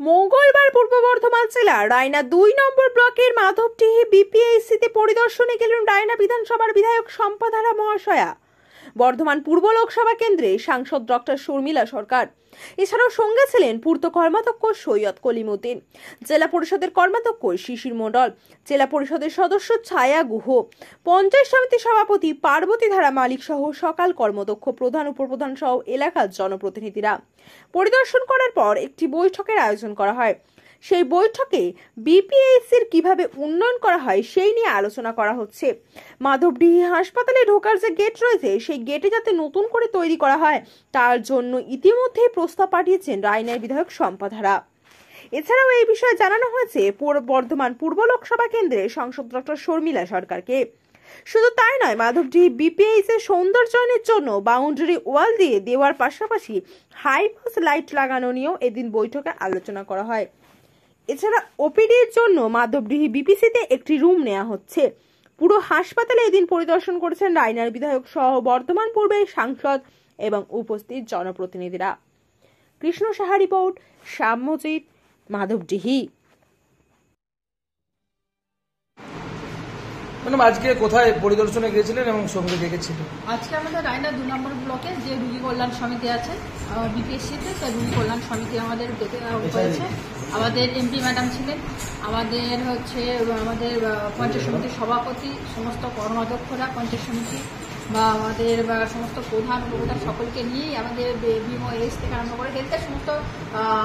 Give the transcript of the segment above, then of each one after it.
মঙ্গলবার পূর্ব বর্ধমান জেলার রায়না ২ নম্বর ব্লকের মাধবডিহি বিপিএইচসিতে পরিদর্শনে গেলেন রায়না বিধানসভার বিধায়ক শম্পাধারা মহাশয়া। বর্ধমান পূর্ব লোকসভা কেন্দ্রে সাংসদ ডক্টর শর্মিলা সরকার, এছাড়াও সঙ্গে ছিলেন পূর্ত কর্মাধ্যক্ষ সৈয়দ কলিমুদ্দিন, জেলা পরিষদের কর্মাধ্যক্ষ শিশির মণ্ডল, জেলা পরিষদের সদস্য ছায়া গুহ, পঞ্চায়েত সমিতির সভাপতি পার্বতী ধারা মালিক সহ সকাল কর্মদক্ষ প্রধান উপপ্রধান সহ এলাকার জনপ্রতিনিধিরা। পরিদর্শন করার পর একটি বৈঠকের আয়োজন করা হয়। সেই বৈঠকে বিপিএইচসির কিভাবে উন্নয়ন করা হয় সেই নিয়ে আলোচনা করা হচ্ছে। মাধবডিহি হাসপাতালে ঢোকার যে গেট রয়েছে সেই গেটে যাতে নতুন করে তৈরি করা হয় তার জন্য ইতিমধ্যেই প্রস্তাব পাঠিয়েছেন রায়নার বিধায়ক শম্পাধারা। এছাড়াও এই বিষয়ে জানানো হয়েছে বর্ধমান পূর্ব লোকসভা কেন্দ্রে সাংসদ ডক্টর শর্মিলা সরকারকে। শুধু তাই নয়, মাধবডিহি বিপিএইচ এর সৌন্দর্যায়নের জন্য বাউন্ডারি ওয়াল দিয়ে দেওয়ার পাশাপাশি হাইমাস লাইট লাগানো নিয়েও এদিন বৈঠকে আলোচনা করা হয়। এছাড়া ওপিডির জন্য মাধবডিহি বিপিসিতে একটি রুম নেওয়া হচ্ছে। পুরো হাসপাতালে এদিন পরিদর্শন করেছেন রায়নার বিধায়ক সহ বর্ধমান পূর্বের সাংসদ এবং উপস্থিত জনপ্রতিনিধিরা। কৃষ্ণ সাহা রিপোর্ট, শ্যামজিৎ, মাধবডিহি। ম্যাডাম, আজকে কোথায় পরিদর্শনে গিয়েছিলেন এবং সঙ্গে দেখেছিলেন? আজকে আমাদের রায়না ২ নম্বর ব্লকে যে রোগী কল্যাণ সমিতি আছে বিপিএসসিতে, সেই রোগী কল্যাণ সমিতি আমাদের ডেকে হয়েছে। আমাদের এমপি ম্যাডাম ছিলেন, আমাদের আমাদের পঞ্চায়েত সমিতির সভাপতি, সমস্ত কর্মাধ্যক্ষরা পঞ্চায়েত সমিতি বা আমাদের সমস্ত প্রধান উপপ্রধান সকলকে নিয়েই আমাদের বিএমওএইচ থেকে আরম্ভ করে হেলথের সমস্ত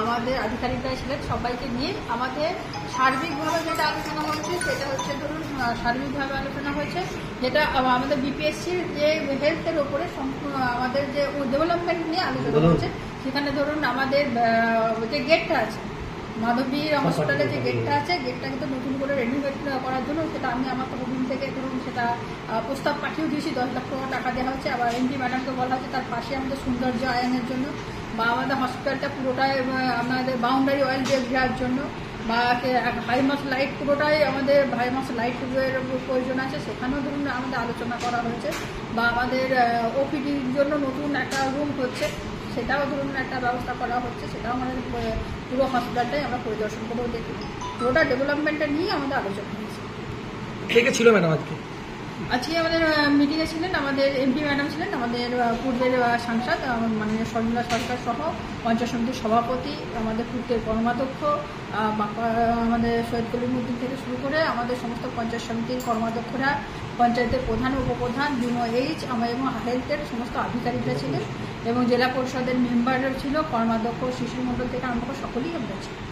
আমাদের আধিকারিকরা ছিলেন। সবাইকে নিয়ে আমাদের সার্বিকভাবে যেটা আলোচনা হয়েছে সেটা হচ্ছে ধরুন সার্বিকভাবে আলোচনা হয়েছে যেটা আমাদের বিপিএসসির যে হেলথের ওপরে আমাদের যে ডেভেলপমেন্ট নিয়ে আলোচনা হচ্ছে। সেখানে ধরুন আমাদের যে গেটটা আছে মাধবডিহি হসপিটালে, যে গেটটা আছে গেটটা কিন্তু নতুন করে রেনোভেট করার জন্য সেটা আমি আমার তহবিল থেকে ধরুন সেটা প্রস্তাব পাঠিয়ে দিয়েছি। ১০ লক্ষ টাকা দেওয়া হচ্ছে। আবার এমপি ম্যাডামকে বলা হচ্ছে তার পাশে আমাদের সৌন্দর্য আয়নের জন্য বা আমাদের হসপিটালটা পুরোটাই আমাদের বাউন্ডারি ওয়াল দিয়ে দেওয়ার জন্য বা হাইমাস লাইট পুরোটাই আমাদের হাইমাস লাইটের প্রয়োজন আছে, সেখানেও ধরুন আমাদের আলোচনা করা হয়েছে। বা আমাদের ওপিডির জন্য নতুন একটা রুম হচ্ছে, সেটাও ধরুন একটা ব্যবস্থা করা হচ্ছে। সেটাও আমাদের পুরো হসপিটালটাই আমরা পরিদর্শন করেও দেখি। পুরোটা ডেভেলপমেন্টটা নিয়ে আমাদের আলোচনা হয়েছে। কে কে ছিল ম্যাডাম আজকে? আজকে আমাদের মিটিংয়ে ছিলেন আমাদের এমপি ম্যাডাম ছিলেন, আমাদের পূর্বের সাংসদ মাননীয় শর্মিলা সরকার সহ পঞ্চায়েত সমিতির সভাপতি, আমাদের পূর্বের কর্মাধ্যক্ষ আমাদের সৈয়দ কলিমুদ্দিন থেকে শুরু করে আমাদের সমস্ত পঞ্চায়েত সমিতির কর্মাধ্যক্ষরা, পঞ্চায়েতের প্রধান উপপ্রধান, বিএমওএইচ এবং হেলথের সমস্ত আধিকারিকরা ছিলেন এবং জেলা পরিষদের মেম্বাররা ছিল, কর্মাধ্যক্ষ শিশির মণ্ডল থেকে আরম্ভ করে সকলেই আমরা ছিলাম।